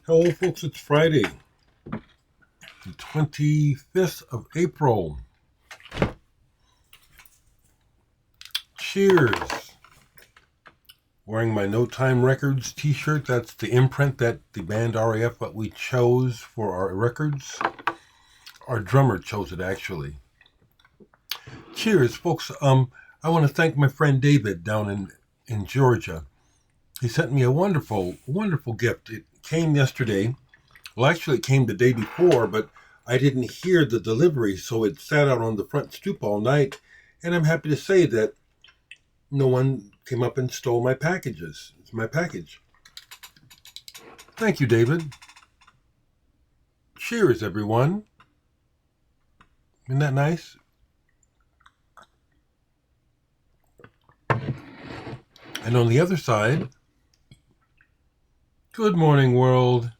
Hello, folks. It's Friday, the 25th of April. Cheers. Wearing my No Time Records t-shirt. That's the imprint that the band RAF that we chose for our records. Our drummer chose it, actually. Cheers, folks. I want to thank my friend David down in Georgia. He sent me a wonderful, wonderful gift. It came yesterday. Well, actually, it came the day before, but I didn't hear the delivery, so it sat out on the front stoop all night. And I'm happy to say that no one came up and stole my packages. It's my package. Thank you, David. Cheers, everyone. Isn't that nice? And on the other side, good morning, world.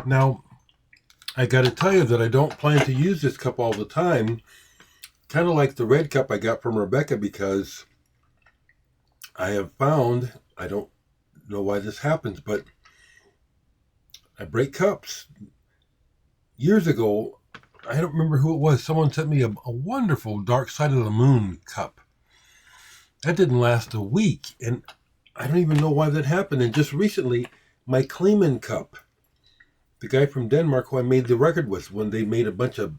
Now, I got to tell you that I don't plan to use this cup all the time, kind of like the red cup I got from Rebecca, because I have found, I don't know why this happens, but I break cups. Years ago, I don't remember who it was, someone sent me a wonderful Dark Side of the Moon cup. That didn't last a week, and I don't even know why that happened. And just recently, my Kleeman cup, the guy from Denmark who I made the record with, when they made a bunch of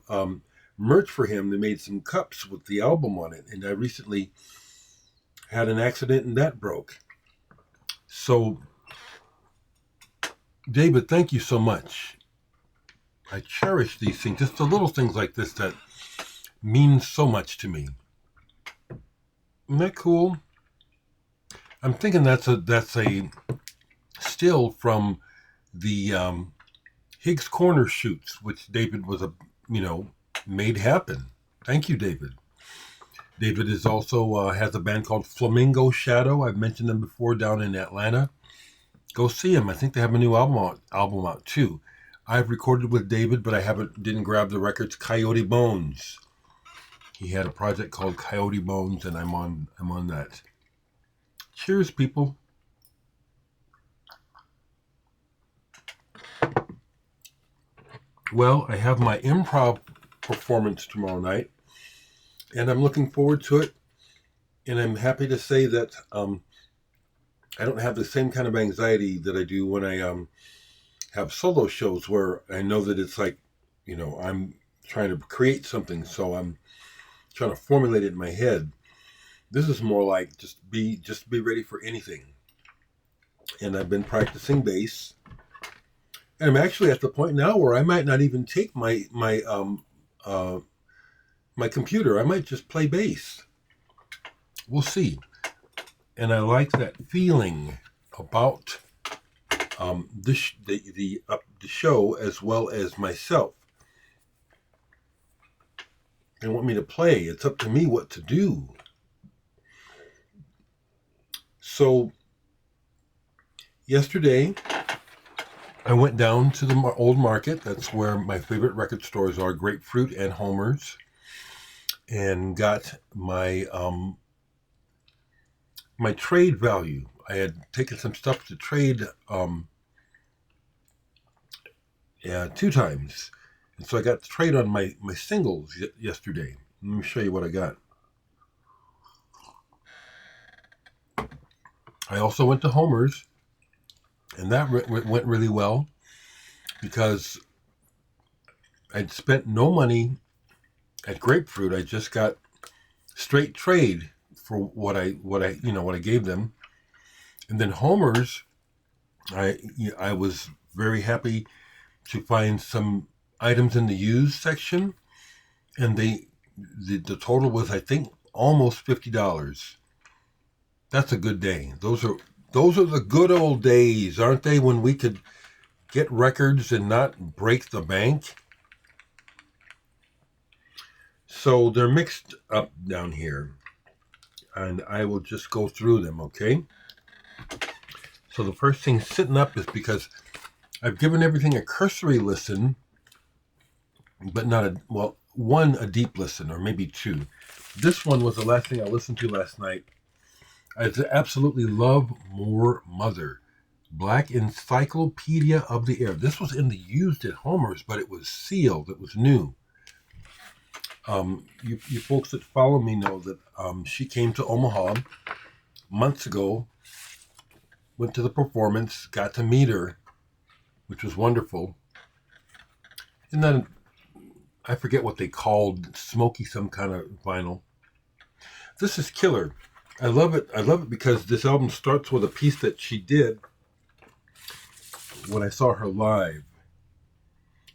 merch for him, they made some cups with the album on it. And I recently had an accident and that broke. So, David, thank you so much. I cherish these things, just the little things like this that mean so much to me. Isn't that cool? I'm thinking that's a still from the Higgs Corner shoots, which David was made happen. Thank you, David. David is also has a band called Flamingo Shadow. I've mentioned them before down in Atlanta. Go see them. I think they have a new album out too. I've recorded with David, but I didn't grab the records. Coyote Bones. He had a project called Coyote Bones, and I'm on that. Cheers, people. Well, I have my improv performance tomorrow night, and I'm looking forward to it. And I'm happy to say that I don't have the same kind of anxiety that I do when I have solo shows, where I know that it's like, I'm trying to create something, so I'm trying to formulate it in my head. This is more like just be ready for anything. And I've been practicing bass. And I'm actually at the point now where I might not even take my computer. I might just play bass. We'll see. And I like that feeling about the show as well as myself. They want me to play. It's up to me what to do. So yesterday, I went down to the old market. That's where my favorite record stores are, Grapefruit and Homer's, and got my my trade value. I had taken some stuff to trade 2 times. And so I got to trade on my singles yesterday. Let me show you what I got. I also went to Homer's, and that went really well because I'd spent no money at Grapefruit. I just got straight trade for what I gave them. And then Homer's, I was very happy to find some items in the used section, and the total was, I think, almost $50. That's a good day. Those are the good old days, aren't they, when we could get records and not break the bank? So they're mixed up down here, and I will just go through them, okay? So the first thing sitting up is because I've given everything a cursory listen, but not a deep listen, or maybe 2. This one was the last thing I listened to last night. I absolutely love Moor Mother. Black Encyclopedia of the Air. This was in the used at Homer's, but it was sealed. It was new. You folks that follow me know that she came to Omaha months ago, went to the performance, got to meet her, which was wonderful. And then I forget what they called, smoky some kind of vinyl. This is killer. I love it. I love it because this album starts with a piece that she did when I saw her live.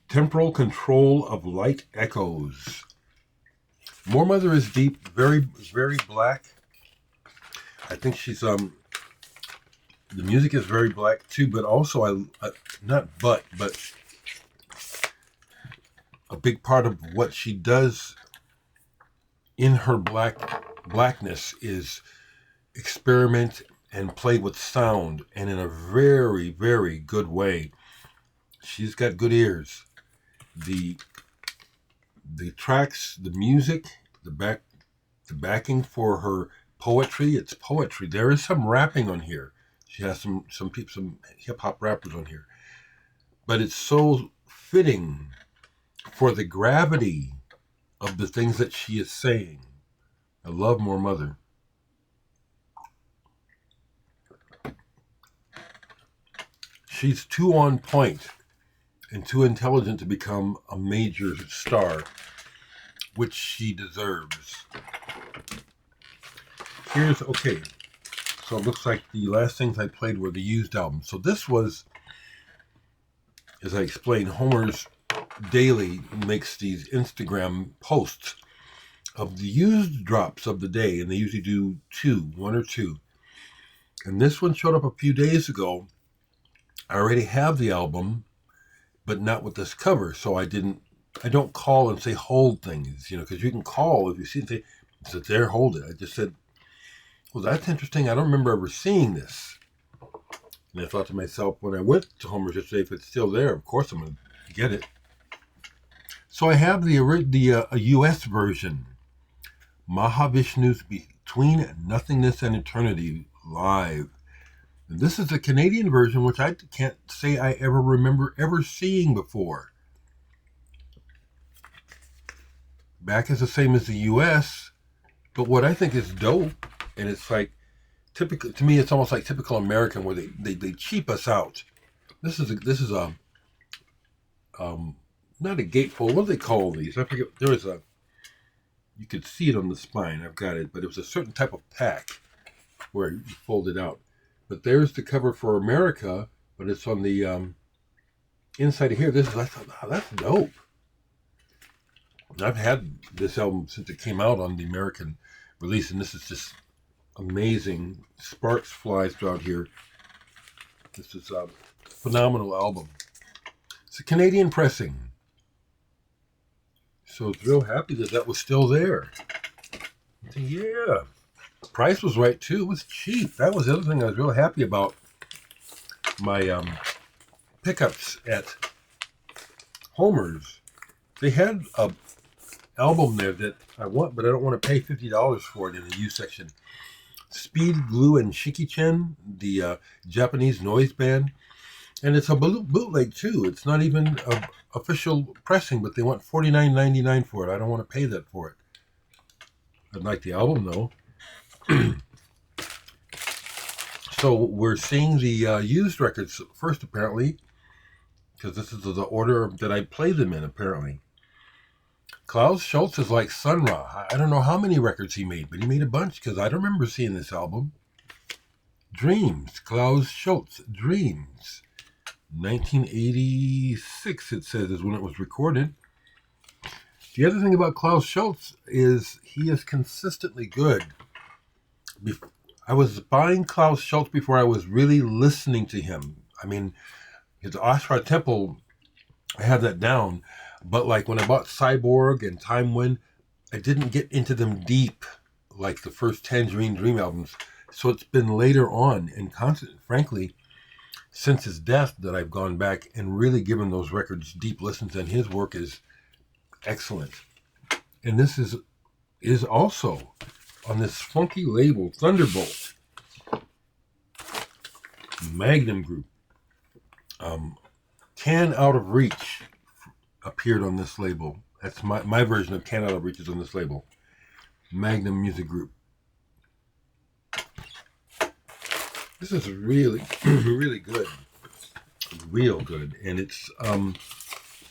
Temporal Control of Light Echoes. Moor Mother is deep, very, very black. I think she's the music is very black too, but also but a big part of what she does in her blackness is experiment and play with sound, and in a very, very good way. She's got good ears. The tracks, the music, the backing for her poetry, it's poetry. There is some rapping on here. She has some hip hop rappers on here. But it's so fitting for the gravity of the things that she is saying. I love Moor Mother. She's too on point and too intelligent to become a major star, which she deserves. Okay. So it looks like the last things I played were the used albums. So this was, as I explained, Homer's Daily makes these Instagram posts of the used drops of the day, and they usually do one or two. And this one showed up a few days ago. I already have the album, but not with this cover, so I don't call and say hold things, because you can call if you see it, say, it's there, hold it. I just said, well, that's interesting. I don't remember ever seeing this. And I thought to myself, when I went to Homer's yesterday, if it's still there, of course I'm going to get it. So I have the U.S. version, Mahavishnu's Between Nothingness and Eternity live. And this is the Canadian version, which I can't say I ever remember ever seeing before. Back is the same as the U.S., but what I think is dope, and it's like typical to me, it's almost like typical American where they cheap us out. This is a not a gatefold. What do they call these? I forget. There was you could see it on the spine. I've got it, but it was a certain type of pack where you fold it out. But there's the cover for America, but it's on the inside of here. I thought, wow, that's dope. And I've had this album since it came out on the American release, and this is just amazing. Sparks flies throughout here. This is a phenomenal album. It's a Canadian pressing. So I was real happy that was still there. Yeah. Price was right too. It was cheap. That was the other thing I was real happy about. My pickups at Homer's. They had a album there that I want, but I don't want to pay $50 for it in the used section. Speed, Glue, and Shiki-Chen, the Japanese noise band. And it's a bootleg too. It's not even an official pressing, but they want $49.99 for it. I don't want to pay that for it. I'd like the album though. So we're seeing the used records first, apparently, because this is the order that I play them in, apparently. Klaus Schulze is like Sun Ra. I don't know how many records he made, but he made a bunch, because I don't remember seeing this album. Dreams, Klaus Schulze, Dreams. 1986, it says, is when it was recorded. The other thing about Klaus Schulze is he is consistently good. I was buying Klaus Schulze before I was really listening to him. I mean, his Ashra Temple, I had that down. But like when I bought Cyborg and Time Wind, I didn't get into them deep like the first Tangerine Dream albums. So it's been later on and frankly, since his death that I've gone back and really given those records deep listens, and his work is excellent. And this is also on this funky label, Thunderbolt. Magnum Group. Can Out of Reach appeared on this label. That's my version of Can Out of Reach is on this label. Magnum Music Group. This is really, really good. Real good. And it's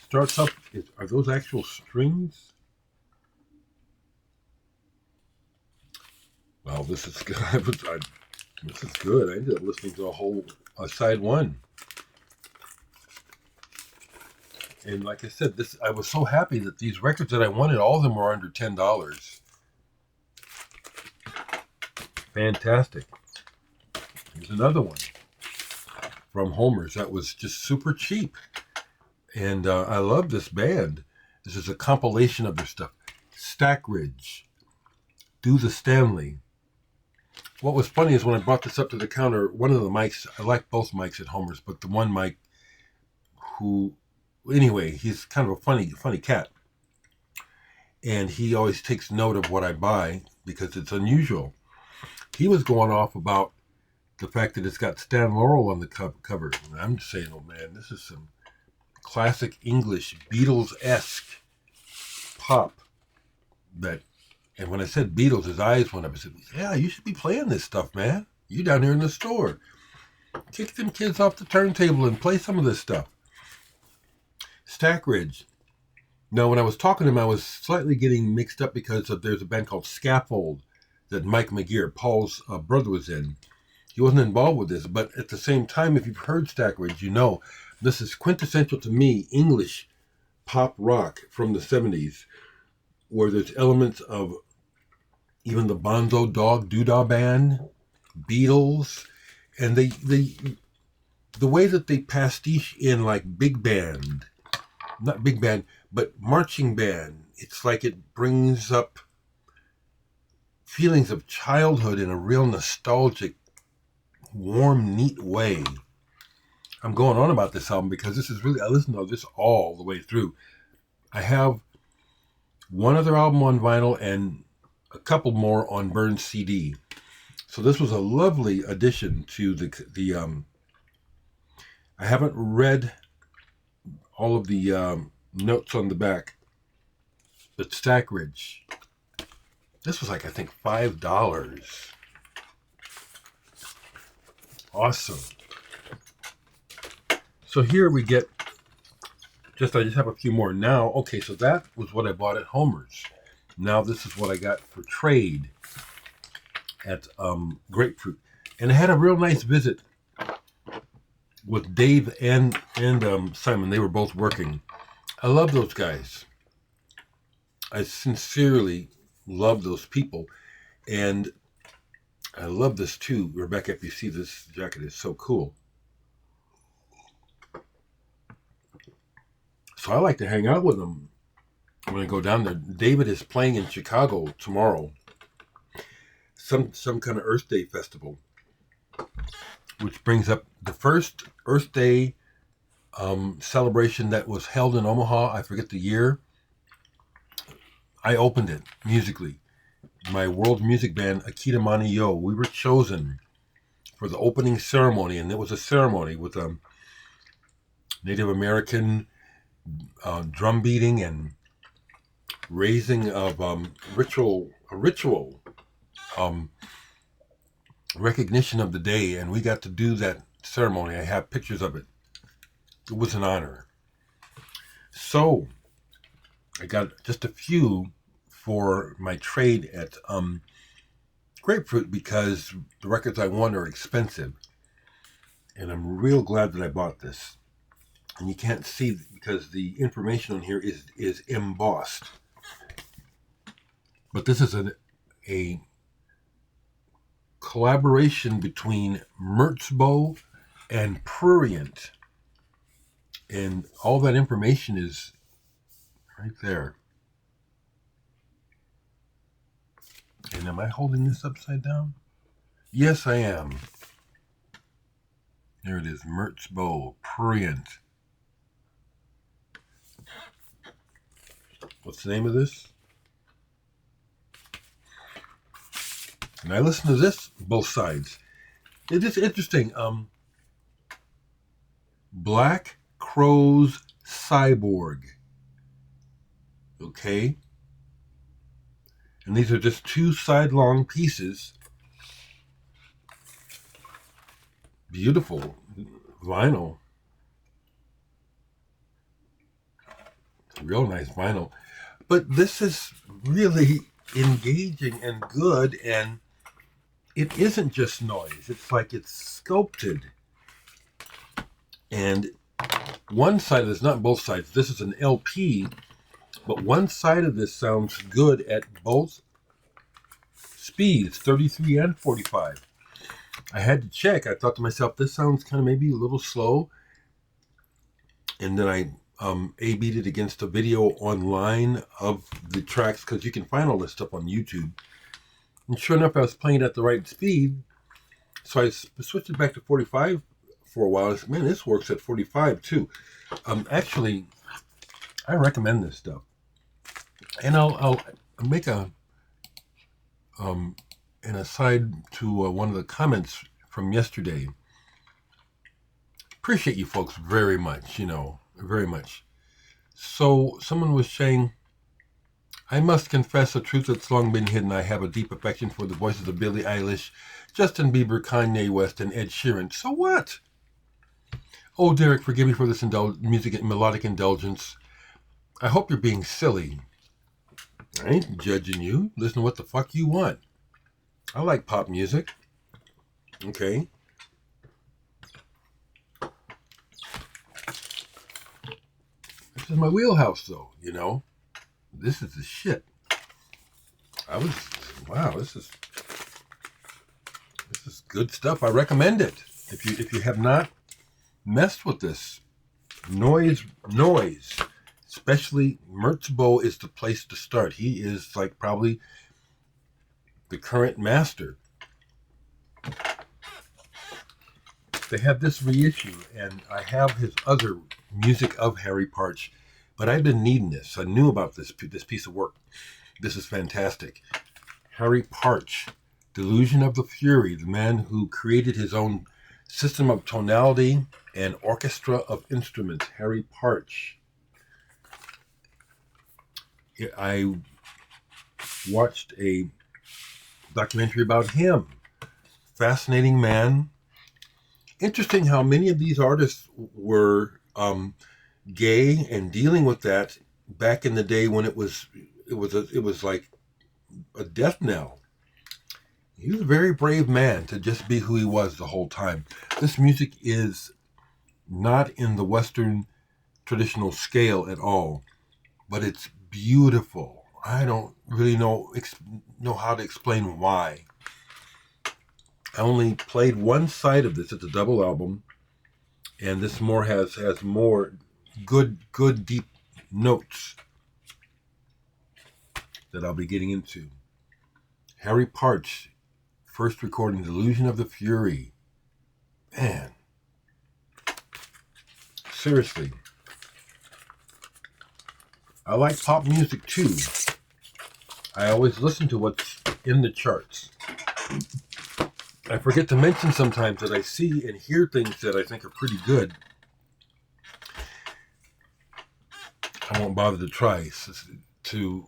starts up. Are those actual strings? Well, this is good. This is good. I ended up listening to a whole side one. And like I said, I was so happy that these records that I wanted, all of them were under $10. Fantastic. Here's another one from Homer's that was just super cheap. And I love this band. This is a compilation of their stuff. Stackridge, Do the Stanley. What was funny is when I brought this up to the counter, one of the mics, I like both mics at Homer's, but the one mic anyway, he's kind of a funny cat. And he always takes note of what I buy because it's unusual. He was going off about the fact that it's got Stan Laurel on the cover. And I'm just saying, oh man, this is some classic English Beatles-esque pop. And when I said Beatles, his eyes went up. I said, yeah, you should be playing this stuff, man. You down here in the store. Kick them kids off the turntable and play some of this stuff. Stackridge. Now, when I was talking to him, I was slightly getting mixed up because there's a band called Scaffold that Mike McGear, Paul's brother, was in. He wasn't involved with this, but at the same time, if you've heard Stackridge, you know this is quintessential to me English pop rock from the 70s, where there's elements of even the Bonzo Dog Doodah Band, Beatles, and the way that they pastiche in like big band, not big band, but marching band. It's like it brings up feelings of childhood in a real nostalgic, warm, neat way. I'm going on about this album because this is really, I listened to this all the way through. I have one other album on vinyl and a couple more on burned CD. So this was a lovely addition to the I haven't read all of the notes on the back, but Stackridge. This was like, I think, $5. Awesome. So here we get, I just have a few more now. Okay, so that was what I bought at Homer's. Now this is what I got for trade at Grapefruit. And I had a real nice visit with Dave and Simon. They were both working. I love those guys. I sincerely love those people. And I love this too. Rebecca, if you see this jacket, is so cool. So I like to hang out with them when I go down there. David is playing in Chicago tomorrow. Some kind of Earth Day festival. Which brings up the first Earth Day celebration that was held in Omaha. I forget the year. I opened it musically. My world music band, Akita Mani Yo, we were chosen for the opening ceremony, and it was a ceremony with Native American drum beating and raising of ritual recognition of the day, and we got to do that ceremony. I have pictures of it. It was an honor. So I got just a few for my trade at Grapefruit because the records I want are expensive, and I'm real glad that I bought this. And you can't see because the information on here is embossed. But this is a collaboration between Merzbow and Prurient. And all that information is right there. And am I holding this upside down? Yes, I am. There it is, Merzbow, Prurient. What's the name of this? And I listen to this, both sides. It is interesting. Black Crowes Cyborg. Okay? And these are just 2 side-long pieces. Beautiful vinyl. Real nice vinyl. But this is really engaging and good, and it isn't just noise. It's like it's sculpted. And one side of this, not both sides, this is an LP, but one side of this sounds good at both speeds, 33 and 45. I had to check. I thought to myself, this sounds kind of maybe a little slow. And then I A-B'd it against a video online of the tracks, because you can find all this stuff on YouTube. And sure enough, I was playing at the right speed. So I switched it back to 45 for a while. I said, man, this works at 45 too. Actually, I recommend this stuff. And I'll make an aside to one of the comments from yesterday. Appreciate you folks very much, very much. So someone was saying, I must confess a truth that's long been hidden. I have a deep affection for the voices of Billie Eilish, Justin Bieber, Kanye West, and Ed Sheeran. So what? Oh, Dereck, forgive me for this music and melodic indulgence. I hope you're being silly. I ain't judging you. Listen to what the fuck you want. I like pop music. Okay. This is my wheelhouse, though, This is the shit. Wow, this is good stuff. I recommend it. If you have not messed with this noise, especially Merzbow is the place to start. He is like probably the current master. They have this reissue, and I have his other music of Harry Partch, but I've been needing this. I knew about this piece of work. This is fantastic. Harry Partch, Delusion of the Fury, the man who created his own system of tonality and orchestra of instruments. Harry Partch. I watched a documentary about him. Fascinating man. Interesting how many of these artists were gay and dealing with that back in the day when it was like a death knell. He was a very brave man to just be who he was the whole time. This music is not in the Western traditional scale at all, but it's beautiful. I don't really know how to explain why. I only played one side of this. It's a double album, and this more has more good deep notes that I'll be getting into. Harry Partch, first recording Delusion of the Fury. Man, seriously, I like pop music too. I always listen to what's in the charts. I forget to mention sometimes that I see and hear things that I think are pretty good. I won't bother to try to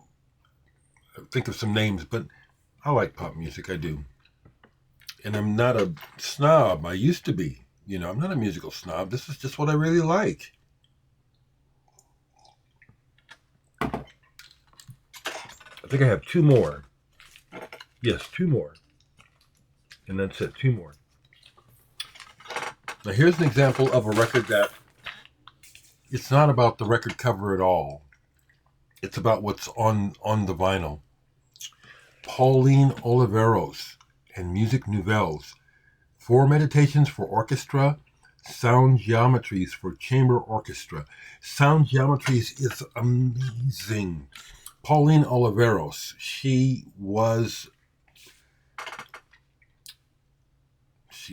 think of some names, but I like pop music, I do. And I'm not a snob. I used to be. I'm not a musical snob. This is just what I really like. I think I have 2 more. Yes, 2 more. And that's it, 2 more. Now here's an example of a record that it's not about the record cover at all. It's about what's on the vinyl. Pauline Oliveros and Music Nouvelles. 4 meditations for orchestra, sound geometries for chamber orchestra. Sound geometries is amazing. Pauline Oliveros, she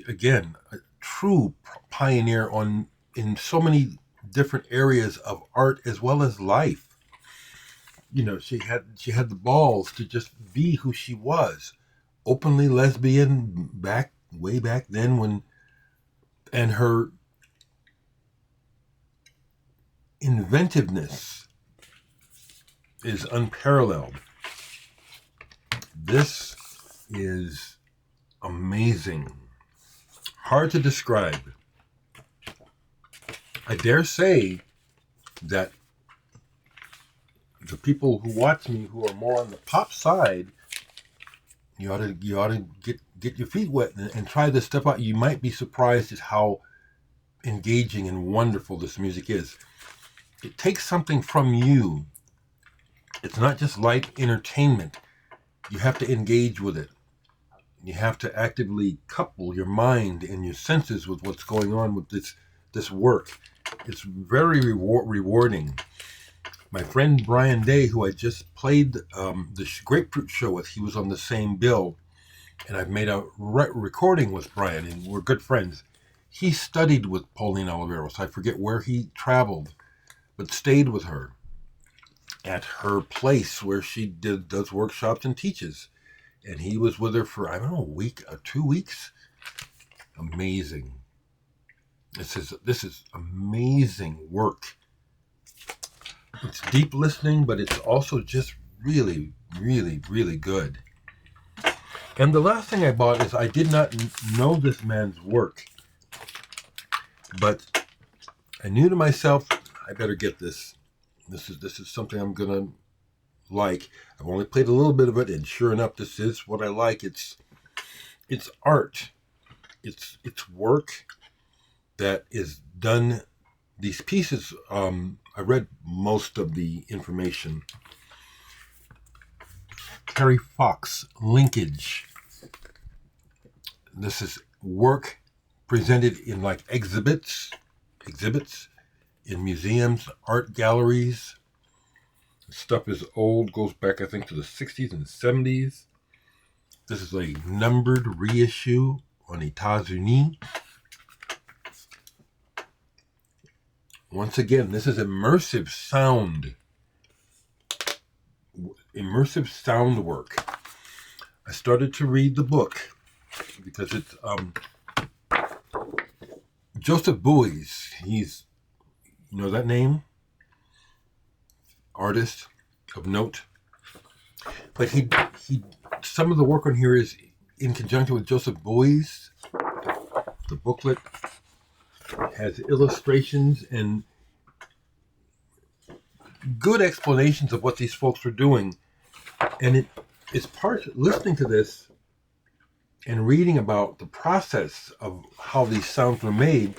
again, a true pioneer in so many different areas of art as well as life. She had the balls to just be who she was, openly lesbian way back then and her inventiveness is unparalleled. This is amazing. Hard to describe. I dare say that the people who watch me who are more on the pop side, you ought to get your feet wet and try this stuff out. You might be surprised at how engaging and wonderful this music is. It takes something from you. It's not just light entertainment. You have to engage with it. You have to actively couple your mind and your senses with what's going on with this work. It's very rewarding. My friend Brian Day, who I just played the Grapefruit show with, he was on the same bill, and I've made a recording with Brian, and we're good friends. He studied with Pauline Oliveros. I forget where he traveled, but stayed with her at her place where she does workshops and teaches. And he was with her for, I don't know, a week or 2 weeks. Amazing. This is amazing work. It's deep listening, but it's also just really, really, really good. And the last thing I bought is I did not know this man's work, but I knew to myself, I better get this. This is something I'm gonna like. I've only played a little bit of it, and sure enough, this is what I like. It's art. It's work that is done. These pieces, I read most of the information. Terry Fox, linkage. This is work presented in like exhibits in museums, art galleries. Stuff is old, goes back I think to the 60s and 70s. This is a numbered reissue on États-Unis. Once again, this is immersive sound work. I started to read the book because it's Joseph Bouyes. He's, you know that name? Artist of note. But he some of the work on here is in conjunction with Joseph Bouyes. The booklet has illustrations and good explanations of what these folks are doing. And it's part listening to this and reading about the process of how these sounds were made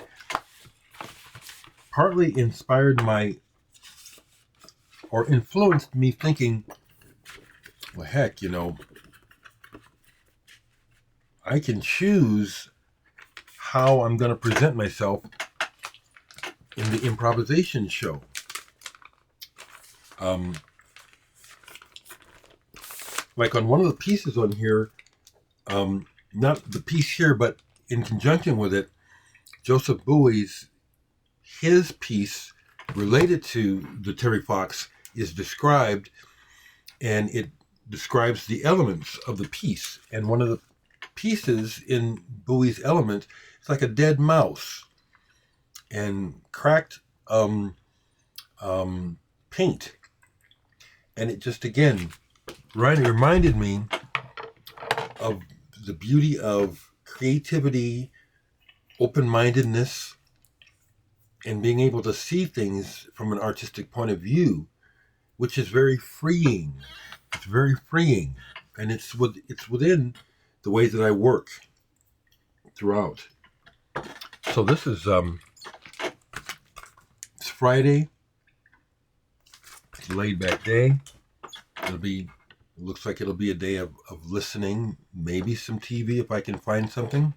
partly inspired or influenced me thinking, well, heck, I can choose how I'm going to present myself in the improvisation show. Like on one of the pieces on here, not the piece here, but in conjunction with it, Joseph Bouyes, his piece related to the Terry Fox is described, and it describes the elements of the piece. And one of the pieces in Bowie's element is like a dead mouse and cracked paint. And it just, again, reminded me of the beauty of creativity, open-mindedness, and being able to see things from an artistic point of view, which is very freeing. It's very freeing, and it's within the way that I work throughout. So this is it's Friday. It's a laid-back day. Looks like it'll be a day of listening, maybe some TV if I can find something.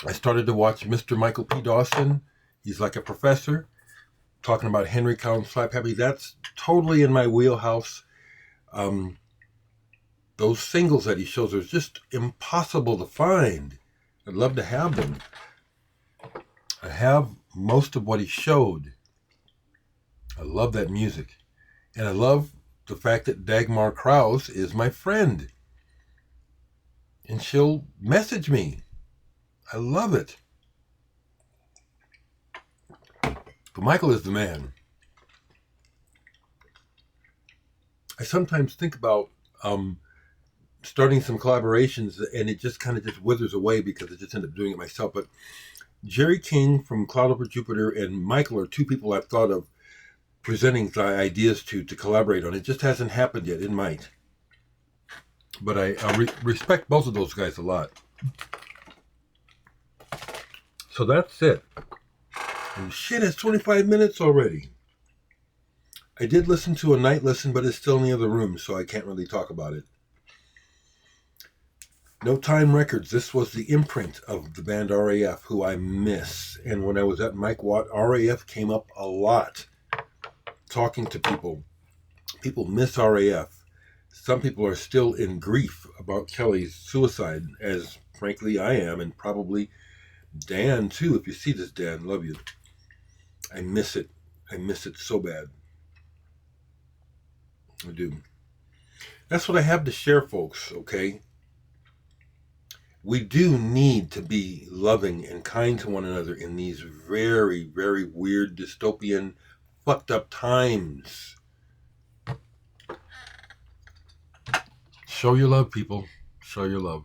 I started to watch Mr. Michael P. Dawson. He's like a professor talking about Henry Cowan Slap Happy. That's totally in my wheelhouse. Those singles that he shows are just impossible to find. I'd love to have them. I have most of what he showed. I love that music. And I love the fact that Dagmar Krause is my friend. And she'll message me. I love it. But Michael is the man. I sometimes think about starting some collaborations, and it just kind of just withers away because I just end up doing it myself. But Jerry King from Cloud Over Jupiter and Michael are two people I've thought of presenting ideas to collaborate on. It just hasn't happened yet. It might. But I respect both of those guys a lot. So that's it. And shit, it's 25 minutes already. I did listen to a night listen, but it's still in the other room, so I can't really talk about it. No Time Records. This was the imprint of the band RAF, who I miss. And when I was at Mike Watt, RAF came up a lot. Talking to people. People miss RAF. Some people are still in grief about Kelly's suicide, as frankly I am, and probably Dan too. If you see this, Dan, love you. I miss it. I miss it so bad. I do. That's what I have to share, folks, okay? We do need to be loving and kind to one another in these very, very weird, dystopian, fucked up times. Show your love, people. Show your love.